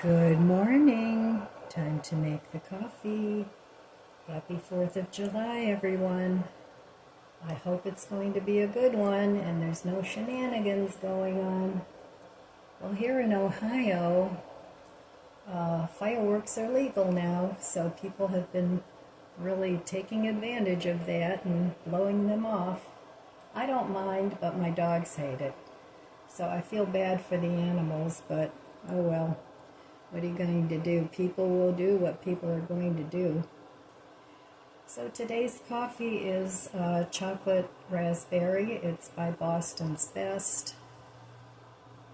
Good morning. Time to make the coffee. Happy 4th of July, everyone. I hope it's going to be a good one and there's no shenanigans going on. Well, here in Ohio, fireworks are legal now, so people have been really taking advantage of that and blowing them off. I don't mind, but my dogs hate it. So I feel bad for the animals, but oh well. What are you going to do? People will do what people are going to do. So today's coffee is chocolate raspberry. It's by Boston's Best.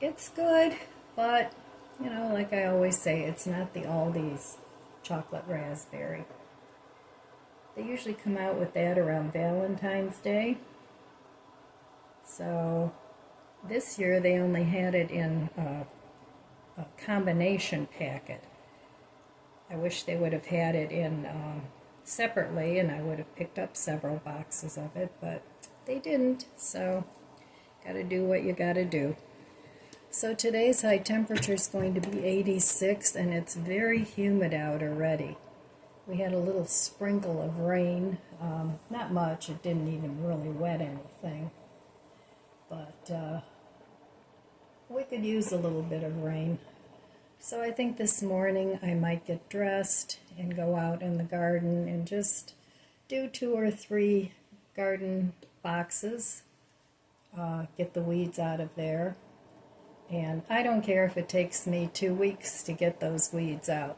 It's good, but, like I always say, it's not the Aldi's chocolate raspberry. They usually come out with that around Valentine's Day. So this year they only had it in a combination packet. I wish they would have had it in separately, and I would have picked up several boxes of it, but they didn't, so gotta do what you gotta do. So today's high temperature is going to be 86, and it's very humid out already. We had a little sprinkle of rain, not much, it didn't even really wet anything, but we could use a little bit of rain. So I think this morning I might get dressed and go out in the garden and just do 2 or 3 garden boxes, get the weeds out of there. And I don't care if it takes me 2 weeks to get those weeds out.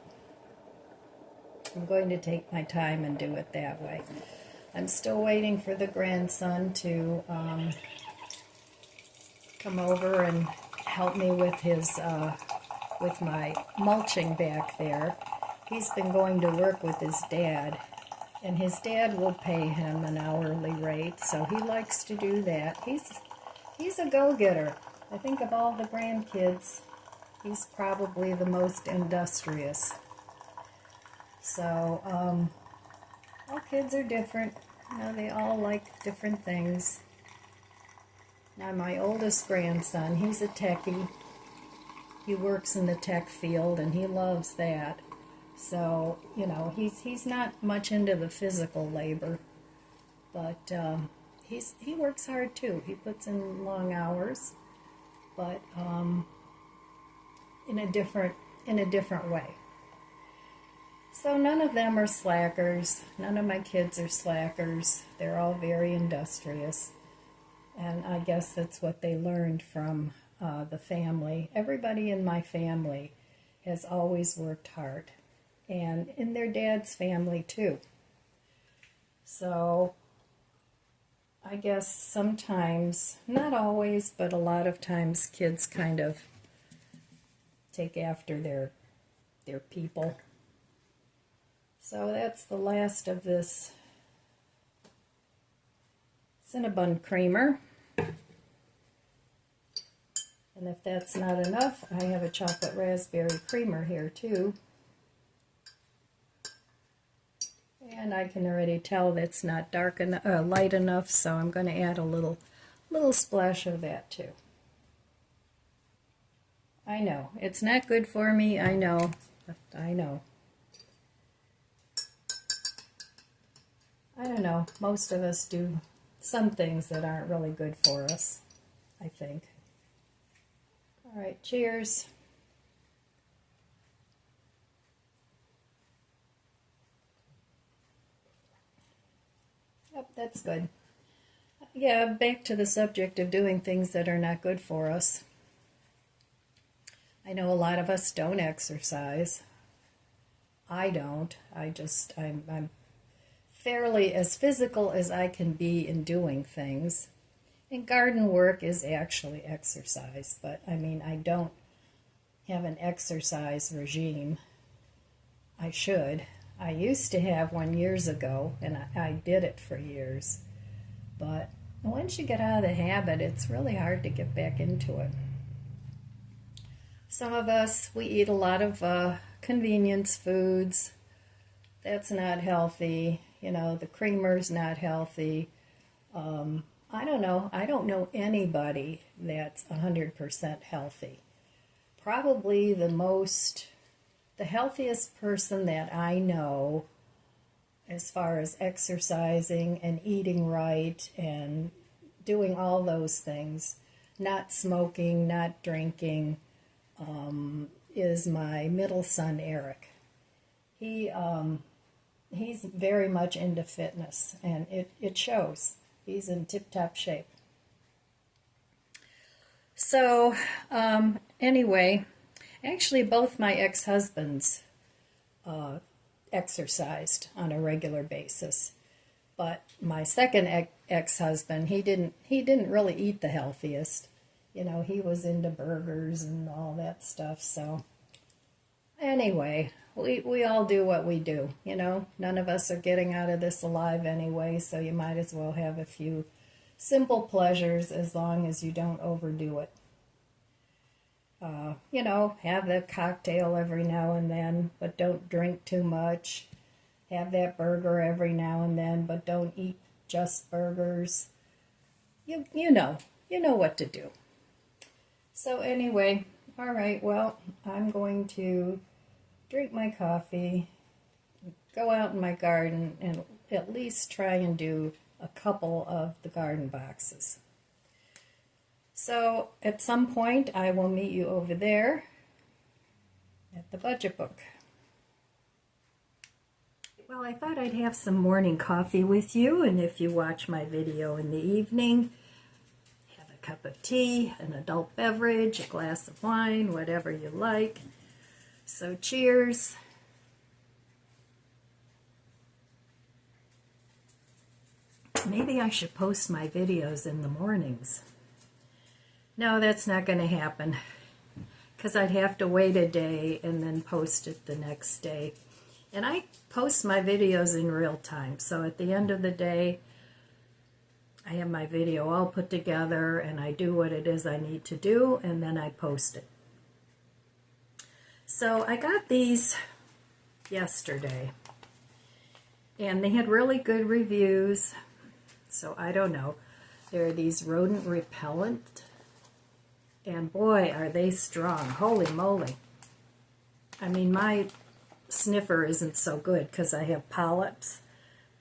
I'm going to take my time and do it that way. I'm still waiting for the grandson to come over and help me with his with my mulching back there. He's been going to work with his dad, and his dad will pay him an hourly rate, so he likes to do that. He's a go-getter. I think of all the grandkids, he's probably the most industrious. So, all kids are different. They all like different things. Now, my oldest grandson, he's a techie. He works in the tech field, and he loves that. So, he's not much into the physical labor, but he works hard too. He puts in long hours, but in a different way. So none of them are slackers. None of my kids are slackers. They're all very industrious. And I guess that's what they learned from the family. Everybody in my family has always worked hard. And in their dad's family too. So I guess sometimes, not always, but a lot of times kids kind of take after their people. So that's the last of this Cinnabon creamer. And if that's not enough, I have a chocolate raspberry creamer here too. And I can already tell that's not light enough, so I'm going to add a little splash of that too. I know, it's not good for me, I know. I don't know, most of us do some things that aren't really good for us, I think. All right, cheers. Yep, that's good. Yeah, back to the subject of doing things that are not good for us. I know a lot of us don't exercise. I don't. I'm fairly as physical as I can be in doing things. And garden work is actually exercise, but I don't have an exercise regime. I should. I used to have one years ago, and I did it for years. But once you get out of the habit, it's really hard to get back into it. Some of us, we eat a lot of convenience foods. That's not healthy. The creamer's not healthy. I don't know. I don't know anybody that's 100% healthy. Probably the most The healthiest person that I know, as far as exercising and eating right and doing all those things, not smoking, not drinking, is my middle son, Eric. He's very much into fitness, and it shows. He's in tip-top shape. So, anyway, actually both my ex-husbands exercised on a regular basis. But my second ex-husband, he didn't really eat the healthiest. You know, he was into burgers and all that stuff. So anyway, we all do what we do, you know. None of us are getting out of this alive anyway, so you might as well have a few simple pleasures as long as you don't overdo it. You know, have that cocktail every now and then, but don't drink too much. Have that burger every now and then, but don't eat just burgers. You know what to do. So anyway, all right, well, I'm going to drink my coffee, go out in my garden, and at least try and do a couple of the garden boxes. So at some point, I will meet you over there at the budget book. Well, I thought I'd have some morning coffee with you, and if you watch my video in the evening, have a cup of tea, an adult beverage, a glass of wine, whatever you like. So cheers. Maybe I should post my videos in the mornings. No, that's not going to happen, because I'd have to wait a day and then post it the next day. And I post my videos in real time, so at the end of the day, I have my video all put together and I do what it is I need to do, and then I post it. So I got these yesterday, and they had really good reviews, so I don't know. There are these rodent repellent, and boy, are they strong. Holy moly. I mean, my sniffer isn't so good because I have polyps,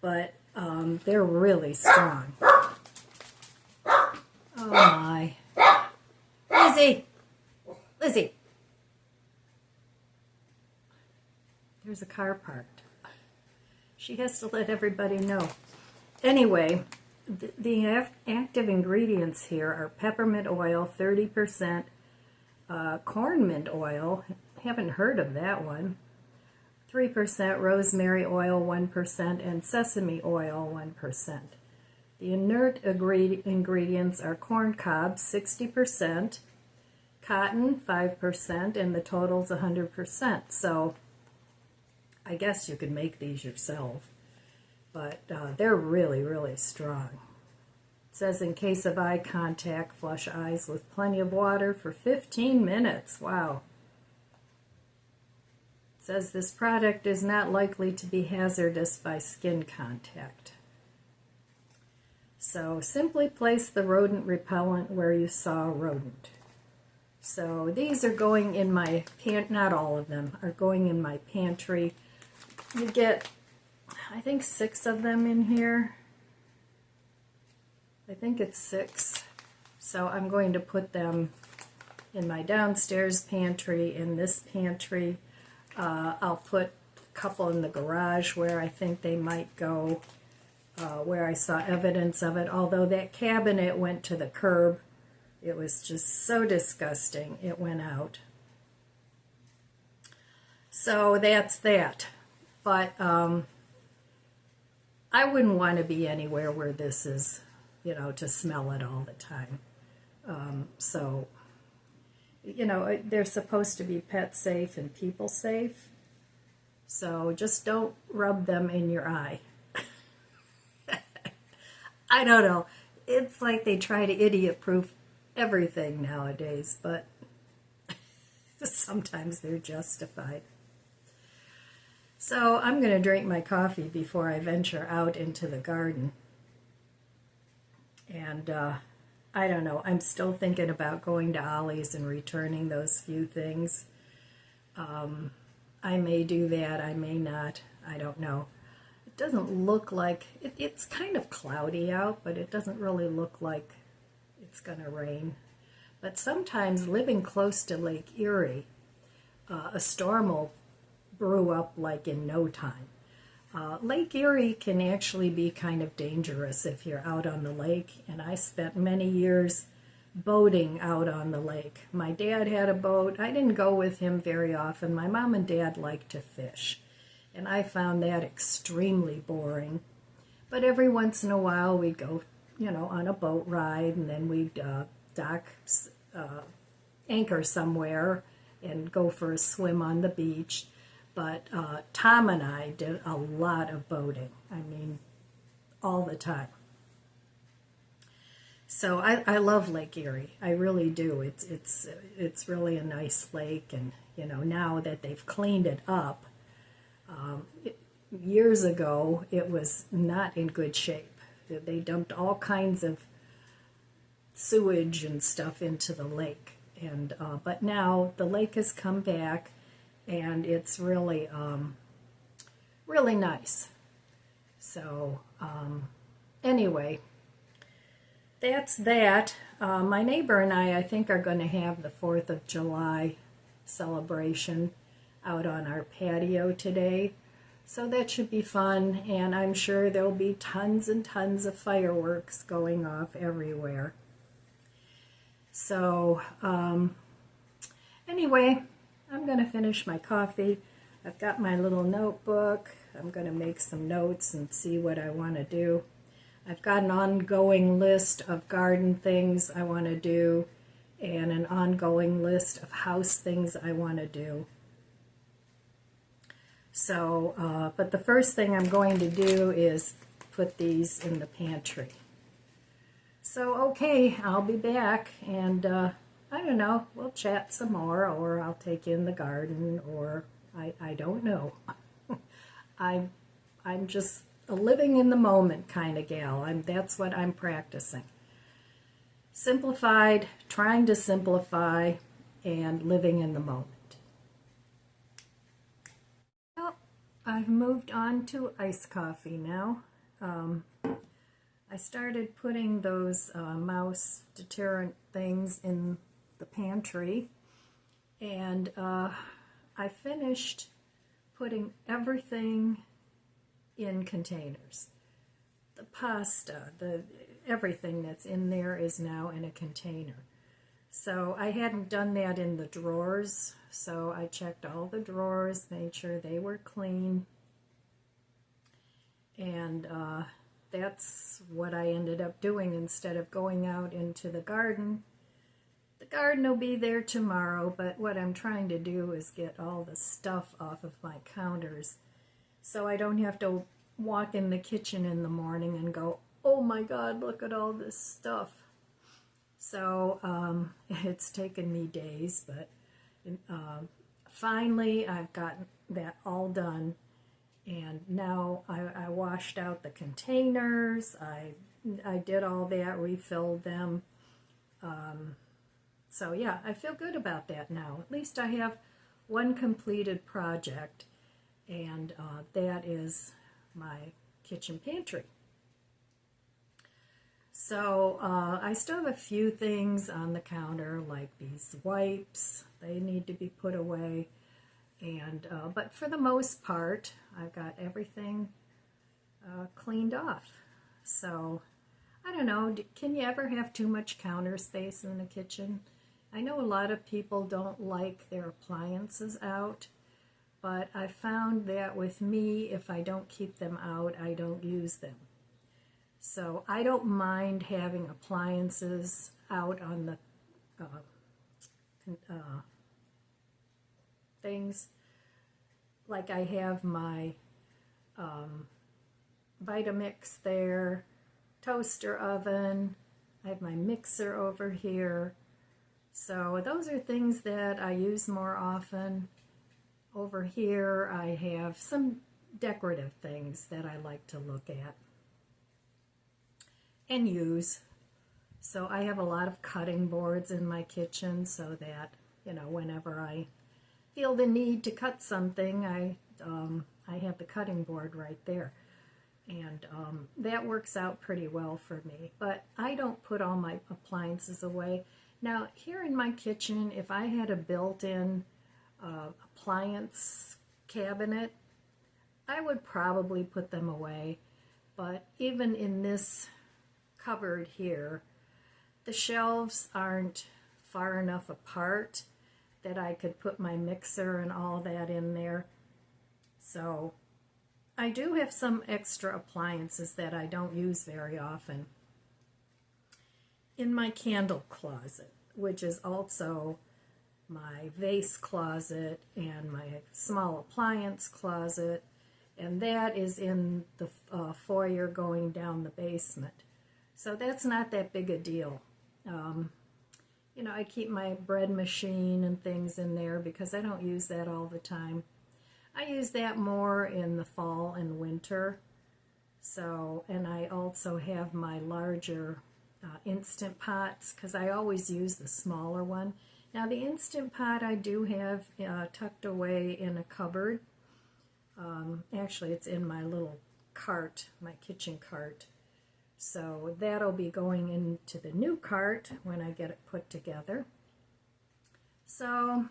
but they're really strong. Oh my. Lizzie! Lizzie! There's a car parked. She has to let everybody know. Anyway, the active ingredients here are peppermint oil, 30%, corn mint oil, haven't heard of that one, 3% rosemary oil, 1%, and sesame oil, 1%. The inert ingredients are corn cobs, 60%, cotton, 5%, and the total's 100%. So I guess you could make these yourself, but they're really, really strong. It says in case of eye contact, flush eyes with plenty of water for 15 minutes. Wow. It says this product is not likely to be hazardous by skin contact. So simply place the rodent repellent where you saw a rodent. So these are going in my not all of them are going in my pantry. You get, I think, 6 of them in here. I think it's 6. So I'm going to put them in my downstairs pantry, in this pantry. I'll put a couple in the garage where I think they might go, where I saw evidence of it. Although that cabinet went to the curb. It was just so disgusting. It went out. So that's that. But I wouldn't want to be anywhere where this is, you know, to smell it all the time. So, you know, they're supposed to be pet safe and people safe. So just don't rub them in your eye. I don't know. It's like they try to idiot-proof everything nowadays, but sometimes they're justified. So I'm going to drink my coffee before I venture out into the garden. And I don't know, I'm still thinking about going to Ollie's and returning those few things. I may do that, I may not, I don't know. It doesn't look like, it's kind of cloudy out, but it doesn't really look like it's going to rain. But sometimes living close to Lake Erie, a storm will brew up like in no time. Lake Erie can actually be kind of dangerous if you're out on the lake, and I spent many years boating out on the lake. My dad had a boat. I didn't go with him very often. My mom and dad liked to fish, and I found that extremely boring. But every once in a while we'd go, on a boat ride, and then we'd dock, anchor somewhere and go for a swim on the beach. But Tom and I did a lot of boating. I mean, all the time. So I love Lake Erie. I really do. It's really a nice lake, and now that they've cleaned it up, years ago it was not in good shape. They dumped all kinds of sewage and stuff into the lake, and but now the lake has come back. And it's really, really nice. So, anyway, that's that. My neighbor and I think, are going to have the 4th of July celebration out on our patio today. So that should be fun, and I'm sure there'll be tons and tons of fireworks going off everywhere. So, anyway, I'm going to finish my coffee. I've got my little notebook. I'm going to make some notes and see what I want to do. I've got an ongoing list of garden things I want to do and an ongoing list of house things I want to do. So, but the first thing I'm going to do is put these in the pantry. So, okay, I'll be back, and I don't know, we'll chat some more, or I'll take in the garden, or I don't know. I'm just a living in the moment kind of gal. That's what I'm practicing. Simplified, trying to simplify, and living in the moment. Well, I've moved on to iced coffee now. I started putting those mouse deterrent things in the pantry, and I finished putting everything in containers. The pasta, everything that's in there is now in a container. So I hadn't done that in the drawers, so I checked all the drawers, made sure they were clean, and that's what I ended up doing instead of going out into the garden. The garden will be there tomorrow, but what I'm trying to do is get all the stuff off of my counters so I don't have to walk in the kitchen in the morning and go, oh my God, look at all this stuff. So it's taken me days, but finally I've gotten that all done. And now I washed out the containers, I did all that, refilled them. So yeah, I feel good about that now. At least I have one completed project, and that is my kitchen pantry. So I still have a few things on the counter, like these wipes. They need to be put away. And but for the most part, I've got everything cleaned off. So I don't know, can you ever have too much counter space in the kitchen? I know a lot of people don't like their appliances out, but I found that with me, if I don't keep them out, I don't use them. So I don't mind having appliances out on the things. Like I have my Vitamix there, toaster oven, I have my mixer over here. So those are things that I use more often. Over here I have some decorative things that I like to look at and use. So I have a lot of cutting boards in my kitchen so that, whenever I feel the need to cut something, I have the cutting board right there. And that works out pretty well for me. But I don't put all my appliances away. Now, here in my kitchen, if I had a built-in appliance cabinet, I would probably put them away. But even in this cupboard here, the shelves aren't far enough apart that I could put my mixer and all that in there. So I do have some extra appliances that I don't use very often in my candle closet, which is also my vase closet and my small appliance closet, and that is in the foyer going down the basement. So that's not that big a deal. You know, I keep my bread machine and things in there because I don't use that all the time. I use that more in the fall and winter. So, and I also have my larger Instant Pots because I always use the smaller one. Now the Instant Pot I do have tucked away in a cupboard. Actually, it's in my little cart, my kitchen cart. So that'll be going into the new cart when I get it put together. So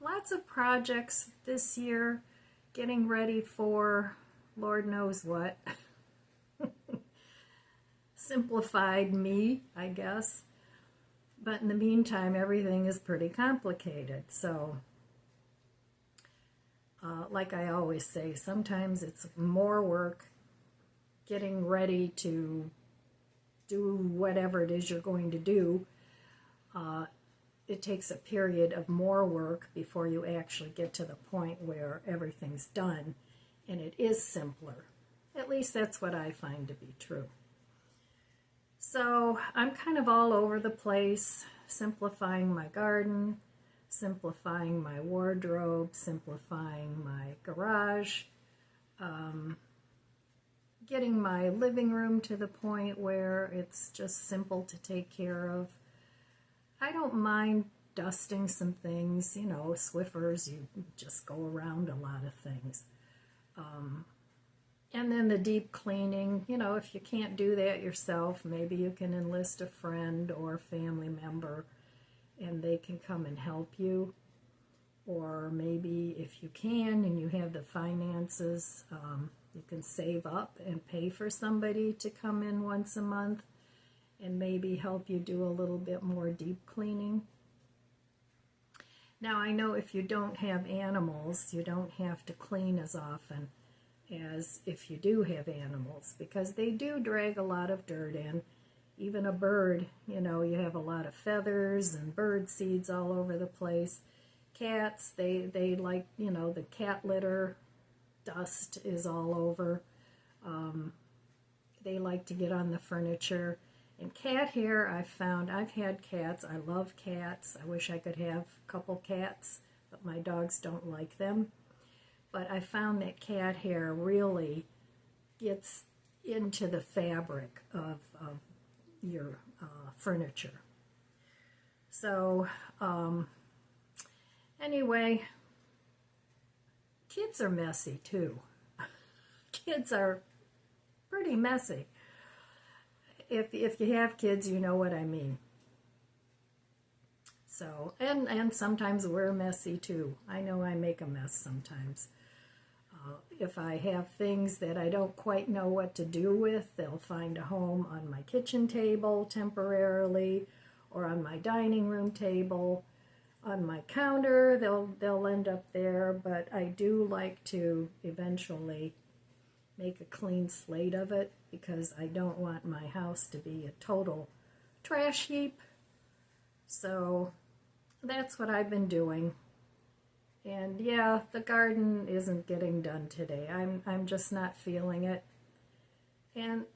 lots of projects this year, getting ready for Lord knows what. Simplified me, I guess. But in the meantime, everything is pretty complicated. So like I always say, sometimes it's more work getting ready to do whatever it is you're going to do. It takes a period of more work before you actually get to the point where everything's done and it is simpler. At least that's what I find to be true. So I'm kind of all over the place, simplifying my garden, simplifying my wardrobe, simplifying my garage, getting my living room to the point where it's just simple to take care of. I don't mind dusting some things, you know, Swiffers, you just go around a lot of things. And then the deep cleaning, you know, if you can't do that yourself, maybe you can enlist a friend or a family member and they can come and help you. Or maybe if you can and you have the finances, you can save up and pay for somebody to come in once a month and maybe help you do a little bit more deep cleaning. Now I know if you don't have animals, you don't have to clean as often as if you do have animals, because they do drag a lot of dirt in. Even a bird, you know, you have a lot of feathers and bird seeds all over the place. Cats, they like, you know, the cat litter, dust is all over. They like to get on the furniture. And cat hair, I've had cats. I love cats. I wish I could have a couple cats, but my dogs don't like them. But I found that cat hair really gets into the fabric of your furniture. So anyway, kids are messy too. Kids are pretty messy. If you have kids, you know what I mean. So, and sometimes we're messy too. I know I make a mess sometimes. If I have things that I don't quite know what to do with, they'll find a home on my kitchen table temporarily, or on my dining room table, on my counter. They'll end up there, but I do like to eventually make a clean slate of it because I don't want my house to be a total trash heap. So that's what I've been doing. And yeah, the garden isn't getting done today. I'm just not feeling it. And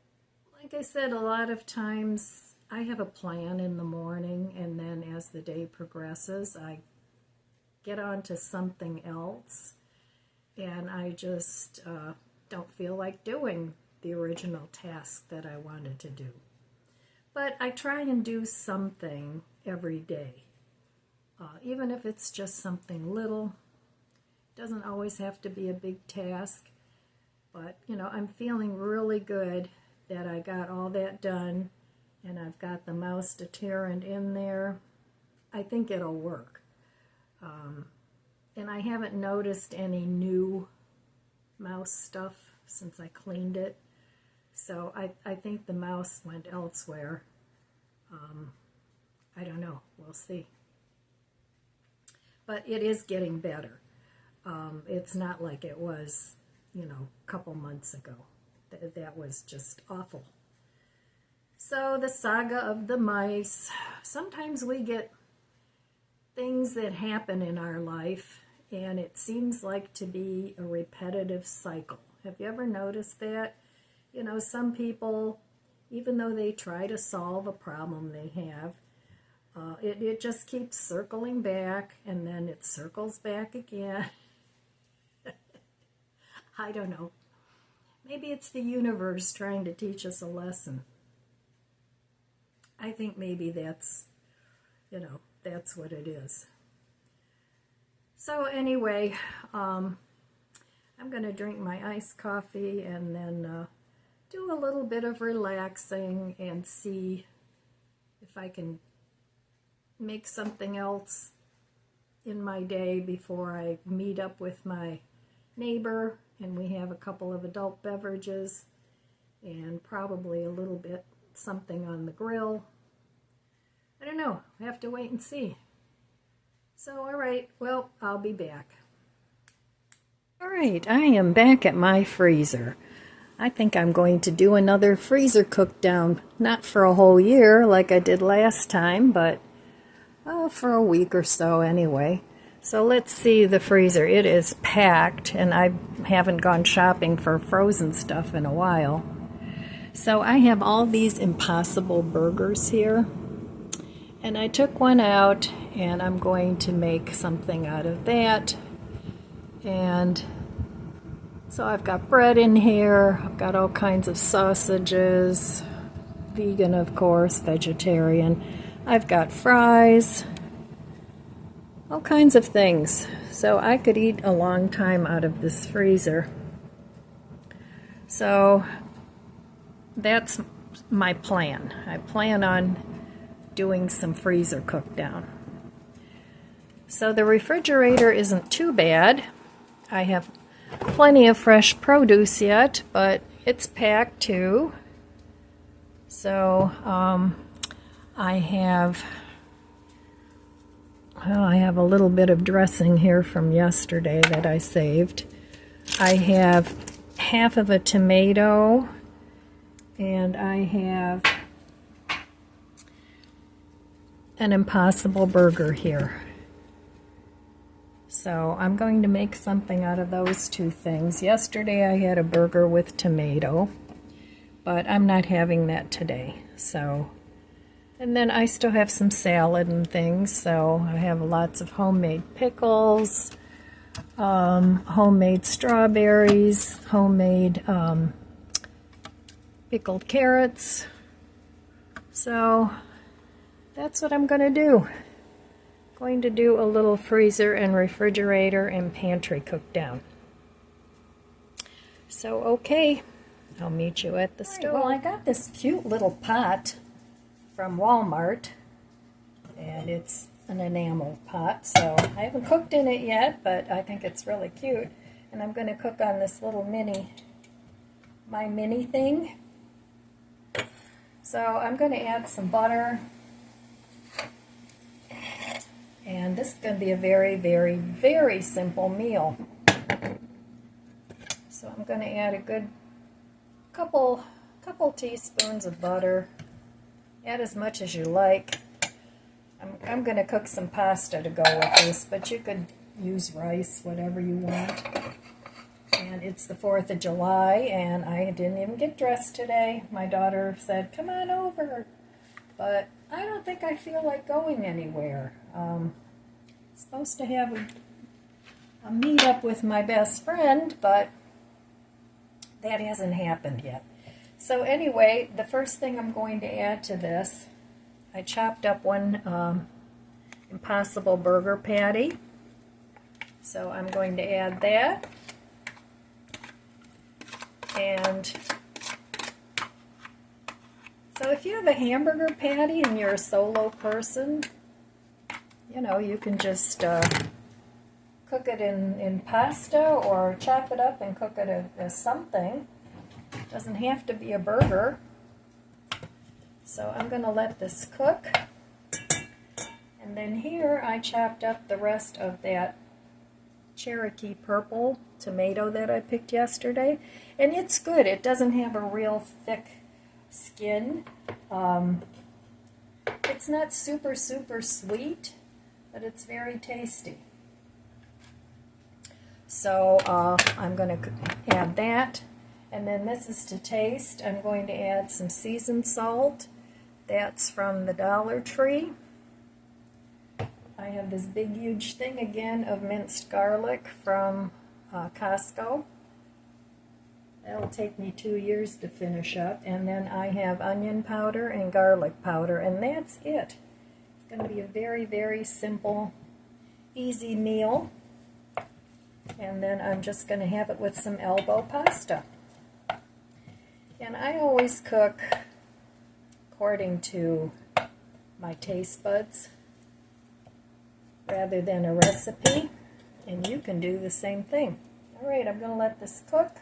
like I said, a lot of times I have a plan in the morning, and then as the day progresses, I get on to something else, and I just don't feel like doing the original task that I wanted to do. But I try and do something every day. Even if it's just something little, Doesn't always have to be a big task, but you know, I'm feeling really good that I got all that done, and I've got the mouse deterrent in there. I think it'll work. And I haven't noticed any new mouse stuff since I cleaned it. So I think the mouse went elsewhere. I don't know. We'll see. But it is getting better. It's not like it was, you know, a couple months ago. That was just awful. So the saga of the mice. Sometimes we get things that happen in our life, and it seems like to be a repetitive cycle. Have you ever noticed that? You know, some people, even though they try to solve a problem they have, it just keeps circling back, and then it circles back again. I don't know. Maybe it's the universe trying to teach us a lesson. I think maybe that's, you know, that's what it is. So anyway, I'm going to drink my iced coffee and then do a little bit of relaxing and see if I can make something else in my day before I meet up with my neighbor, and we have a couple of adult beverages and probably a little bit something on the grill. I don't know. I have to wait and see. So, all right. Well, I'll be back. All right. I am back at my freezer. I think I'm going to do another freezer cook down. Not for a whole year like I did last time, but for a week or so anyway. So let's see the freezer. It is packed, and I haven't gone shopping for frozen stuff in a while. So I have all these Impossible burgers here. And I took one out, and I'm going to make something out of that. And so I've got bread in here. I've got all kinds of sausages. Vegan, of course, vegetarian. I've got fries. All kinds of things. So I could eat a long time out of this freezer. So that's my plan. I plan on doing some freezer cook down. So the refrigerator isn't too bad. I have plenty of fresh produce yet, but it's packed too. So I have a little bit of dressing here from yesterday that I saved. I have half of a tomato, and I have an Impossible burger here. So I'm going to make something out of those two things. Yesterday I had a burger with tomato, but I'm not having that today. So, and then I still have some salad and things, so I have lots of homemade pickles, homemade strawberries, homemade pickled carrots. So that's what I'm going to do. Going to do a little freezer and refrigerator and pantry cook down. So, okay, I'll meet you at the stove. Well, I got this cute little pot from Walmart, and it's an enamel pot, so I haven't cooked in it yet, but I think it's really cute. And I'm going to cook on this little my mini thing. So I'm going to add some butter. And this is going to be a very, very, very simple meal. So I'm going to add a good couple teaspoons of butter. Add as much as you like. I'm going to cook some pasta to go with this, but you could use rice, whatever you want. And it's the 4th of July, and I didn't even get dressed today. My daughter said, "Come on over." But I don't think I feel like going anywhere. Supposed to have a meet-up with my best friend, but that hasn't happened yet. So anyway, the first thing I'm going to add to this, I chopped up one Impossible burger patty. So I'm going to add that. And so if you have a hamburger patty and you're a solo person, you know, you can just cook it in pasta or chop it up and cook it as something. It doesn't have to be a burger. So I'm going to let this cook. And then here I chopped up the rest of that Cherokee purple tomato that I picked yesterday. And it's good. It doesn't have a real thick skin. It's not super sweet, but it's very tasty. So I'm going to add that. And then this is to taste. I'm going to add some seasoned salt. That's from the Dollar Tree. I have this big huge thing again of minced garlic from Costco. That'll take me 2 years to finish up. And then I have onion powder and garlic powder, and that's it. It's going to be a very simple, easy meal. And then I'm just going to have it with some elbow pasta. And I always cook according to my taste buds rather than a recipe, and you can do the same thing. Alright, I'm going to let this cook.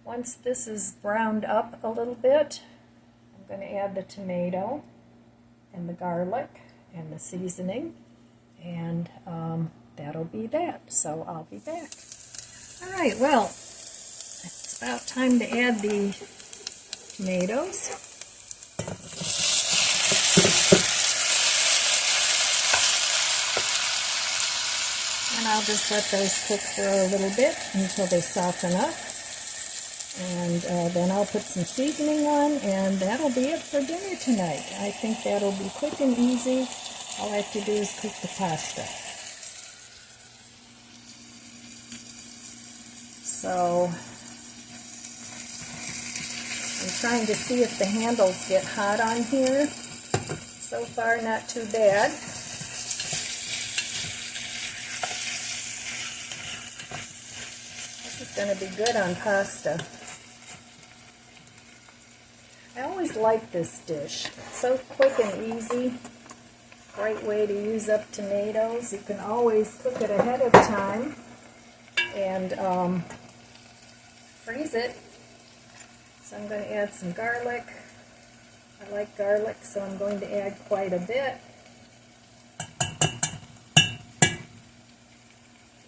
Once this is browned up a little bit, I'm going to add the tomato and the garlic and the seasoning, and that'll be that. So I'll be back. Alright, well, it's about time to add the tomatoes. And I'll just let those cook for a little bit until they soften up. And then I'll put some seasoning on, and that'll be it for dinner tonight. I think that'll be quick and easy. All I have to do is cook the pasta. So I'm trying to see if the handles get hot on here. So far, not too bad. This is going to be good on pasta. I always like this dish. It's so quick and easy. Great way to use up tomatoes. You can always cook it ahead of time and freeze it. So I'm going to add some garlic. I like garlic, so I'm going to add quite a bit.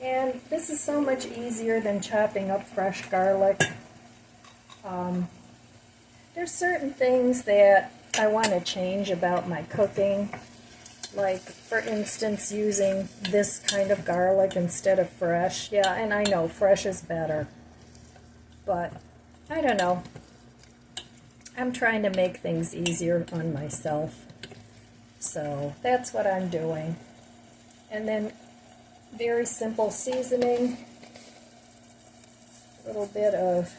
And this is so much easier than chopping up fresh garlic. There's certain things that I want to change about my cooking. Like, for instance, using this kind of garlic instead of fresh. Yeah, and I know fresh is better. But, I don't know. I'm trying to make things easier on myself. So, that's what I'm doing. And then, very simple seasoning. A little bit of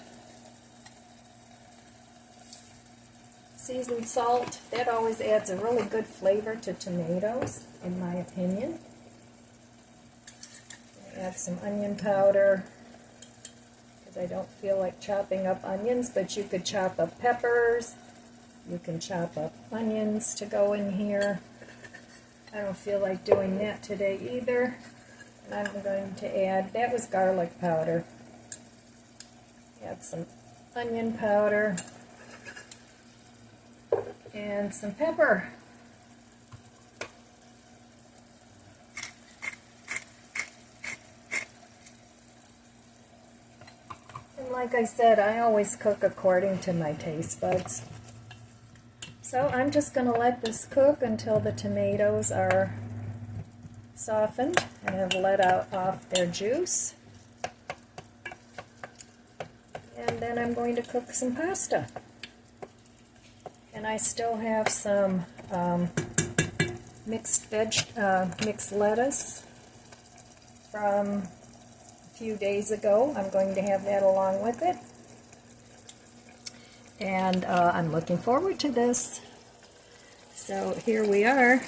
seasoned salt. That always adds a really good flavor to tomatoes, in my opinion. Add some onion powder, because I don't feel like chopping up onions, but you could chop up peppers. You can chop up onions to go in here. I don't feel like doing that today either. And I'm going to add, that was garlic powder. Add some onion powder. And some pepper. And like I said, I always cook according to my taste buds. So I'm just going to let this cook until the tomatoes are softened and have let out off their juice. And then I'm going to cook some pasta. And I still have some mixed lettuce from a few days ago. I'm going to have that along with it. And I'm looking forward to this. So here we are.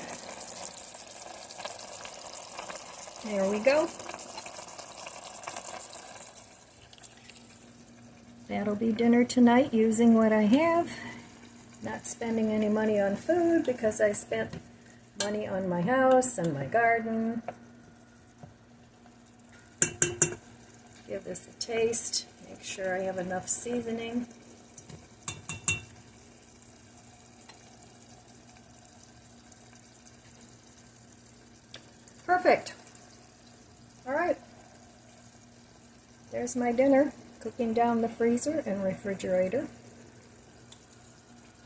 There we go. that'll be dinner tonight using what I have. Not spending any money on food because I spent money on my house and my garden. Give this a taste. Make sure I have enough seasoning. Perfect. All right. There's my dinner, cooking down the freezer and refrigerator.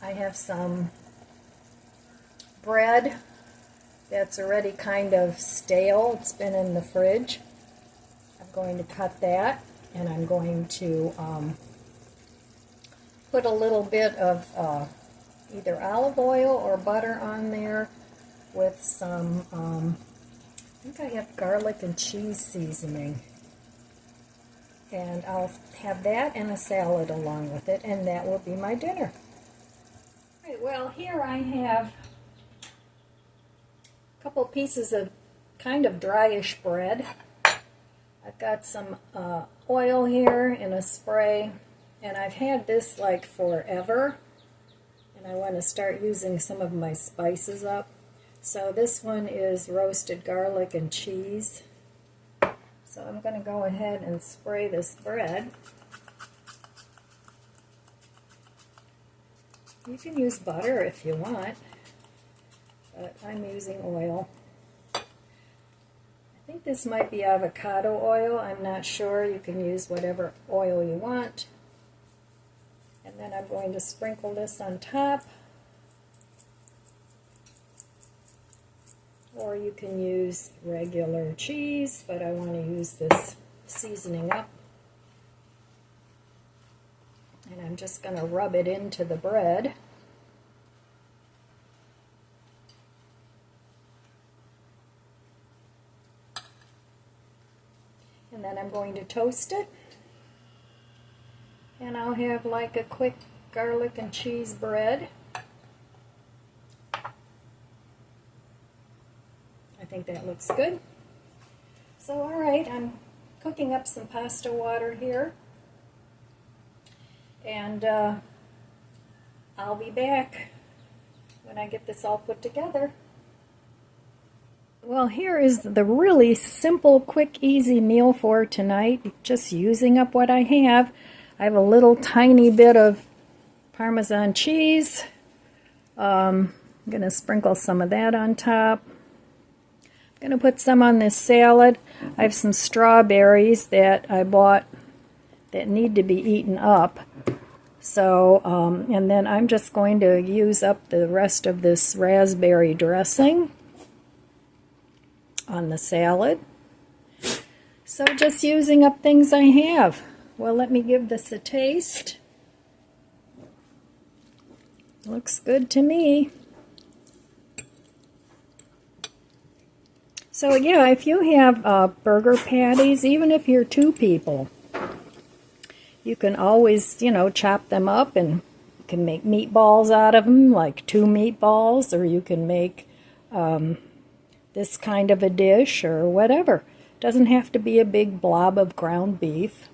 I have some bread that's already kind of stale. It's been in the fridge. I'm going to cut that, and I'm going to put a little bit of either olive oil or butter on there with some, I think I have garlic and cheese seasoning. And I'll have that and a salad along with it, and that will be my dinner. Right, well, here I have a couple pieces of kind of dryish bread. I've got some oil here in a spray, and I've had this like forever, and I want to start using some of my spices up. So this one is roasted garlic and cheese. So I'm going to go ahead and spray this bread. You can use butter if you want, but I'm using oil. I think this might be avocado oil. I'm not sure. You can use whatever oil you want. And then I'm going to sprinkle this on top. Or you can use regular cheese, but I want to use this seasoning up. And I'm just going to rub it into the bread. And then I'm going to toast it. And I'll have like a quick garlic and cheese bread. I think that looks good. So alright, I'm cooking up some pasta water here. And I'll be back when I get this all put together. Well, here is the really simple, quick, easy meal for tonight. Just using up what I have. I have a little tiny bit of Parmesan cheese. I'm going to sprinkle some of that on top. I'm going to put some on this salad. I have some strawberries that I bought that need to be eaten up. So, and then I'm just going to use up the rest of this raspberry dressing on the salad. So just using up things I have. Well, let me give this a taste. Looks good to me. So yeah, if you have burger patties, even if you're 2 people, you can always, you know, chop them up and you can make meatballs out of them, like 2 meatballs, or you can make this kind of a dish or whatever. Doesn't have to be a big blob of ground beef.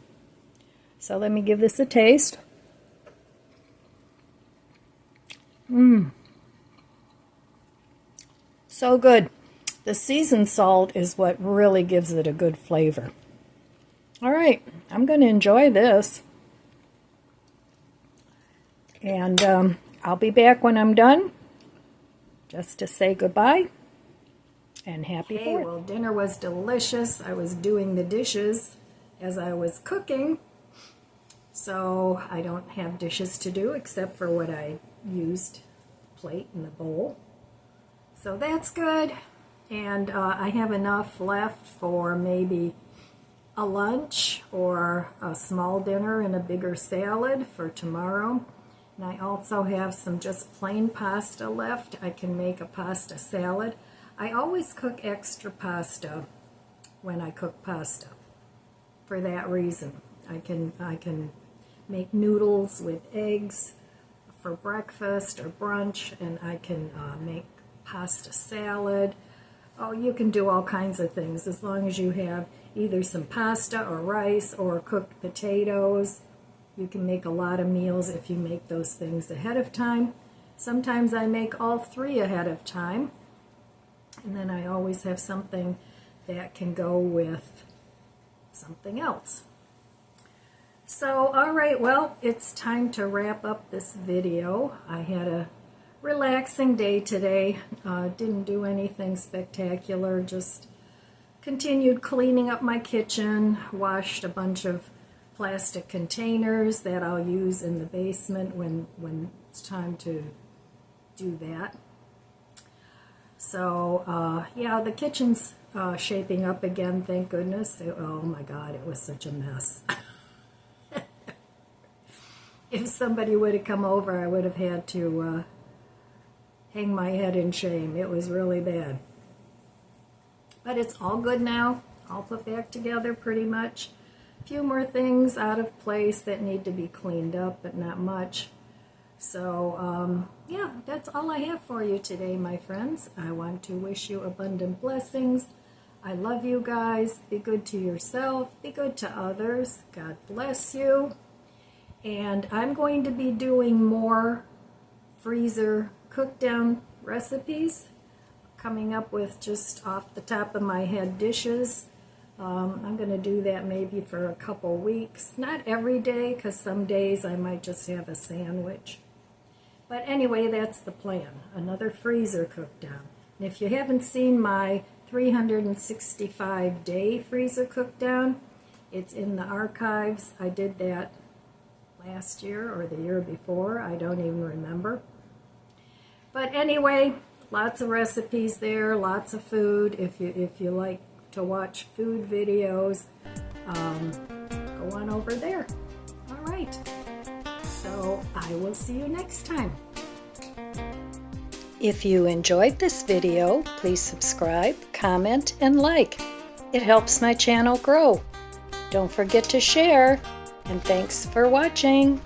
So let me give this a taste. So good. The seasoned salt is what really gives it a good flavor. All right, I'm going to enjoy this. And I'll be back when I'm done, just to say goodbye and happy 4th. Well, dinner was delicious. I was doing the dishes as I was cooking, so I don't have dishes to do except for what I used, the plate and the bowl. So that's good. And I have enough left for maybe a lunch or a small dinner and a bigger salad for tomorrow. And I also have some just plain pasta left. I can make a pasta salad. I always cook extra pasta when I cook pasta for that reason. I can make noodles with eggs for breakfast or brunch, and I can make pasta salad. Oh, you can do all kinds of things as long as you have either some pasta or rice or cooked potatoes. You can make a lot of meals if you make those things ahead of time. Sometimes I make all three ahead of time, and then I always have something that can go with something else. So, all right, well, it's time to wrap up this video. I had a relaxing day today. Didn't do anything spectacular, just continued cleaning up my kitchen, washed a bunch of plastic containers that I'll use in the basement when it's time to do that. So, yeah, the kitchen's shaping up again, thank goodness. Oh my God, it was such a mess. If somebody would have come over, I would have had to hang my head in shame. It was really bad. But it's all good now. All put back together pretty much. A few more things out of place that need to be cleaned up, but not much. So, yeah, that's all I have for you today, my friends. I want to wish you abundant blessings. I love you guys. Be good to yourself. Be good to others. God bless you. And I'm going to be doing more freezer cook-down recipes, coming up with just off the top of my head dishes. I'm going to do that maybe for a couple weeks. Not every day, because some days I might just have a sandwich. But anyway, that's the plan. Another freezer cook-down. And if you haven't seen my 365-day freezer cook-down, it's in the archives. I did that last year or the year before. I don't even remember. But anyway, lots of recipes there, lots of food. If you like to watch food videos, go on over there. All right. So I will see you next time. If you enjoyed this video, please subscribe, comment, and like. It helps my channel grow. Don't forget to share, and thanks for watching.